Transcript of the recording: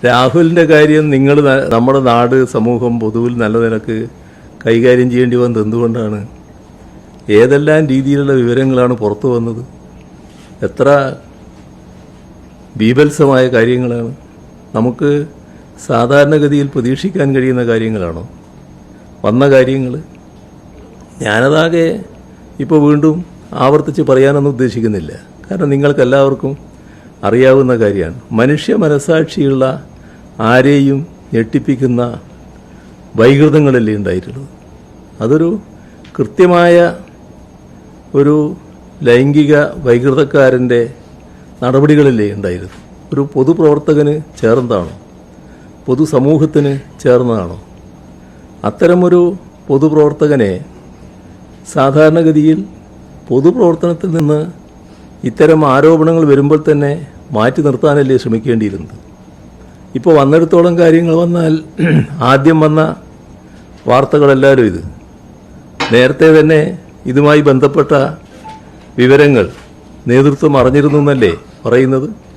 രാഹുലിൻ്റെ കാര്യം നമ്മുടെ നാട് സമൂഹം പൊതുവിൽ നല്ല നിലക്ക് കൈകാര്യം ചെയ്യേണ്ടി വന്നത് എന്തുകൊണ്ടാണ്? ഏതെല്ലാം രീതിയിലുള്ള വിവരങ്ങളാണ് പുറത്തു വന്നത്? എത്ര ബീഭത്സമായ കാര്യങ്ങളാണ്! നമുക്ക് സാധാരണഗതിയിൽ പ്രതീക്ഷിക്കാൻ കഴിയുന്ന കാര്യങ്ങളാണോ വന്ന കാര്യങ്ങൾ? ഞാനതാകെ ഇപ്പോൾ വീണ്ടും ആവർത്തിച്ച് പറയാനൊന്നും ഉദ്ദേശിക്കുന്നില്ല. കാരണം നിങ്ങൾക്കെല്ലാവർക്കും അറിയാവുന്ന കാര്യമാണ്. മനുഷ്യ മനസാക്ഷിയുള്ള ആരെയും ഞെട്ടിപ്പിക്കുന്ന വൈകൃതങ്ങളല്ലേ ഉണ്ടായിട്ടുള്ളത്. അതൊരു കൃത്യമായ ഒരു ലൈംഗിക വൈകൃതക്കാരൻ്റെ നടപടികളല്ലേ ഉണ്ടായിരുന്നു. ഒരു പൊതുപ്രവർത്തകന് ചേർന്നതാണോ? പൊതുസമൂഹത്തിന് ചേർന്നതാണോ? അത്തരമൊരു പൊതുപ്രവർത്തകനെ സാധാരണഗതിയിൽ പൊതുപ്രവർത്തനത്തിൽ നിന്ന് ഇത്തരം ആരോപണങ്ങൾ വരുമ്പോൾ തന്നെ മാറ്റി നിർത്താനല്ലേ ശ്രമിക്കേണ്ടിയിരുന്നത്. ഇപ്പോൾ വന്നിടത്തോളം കാര്യങ്ങൾ വന്നാൽ ആദ്യം വന്ന വാർത്തകളെല്ലാവരും ഇത് നേരത്തെ തന്നെ ഇതുമായി ബന്ധപ്പെട്ട വിവരങ്ങൾ നേതൃത്വം അറിഞ്ഞിരുന്നു എന്നല്ലേ പറയുന്നത്.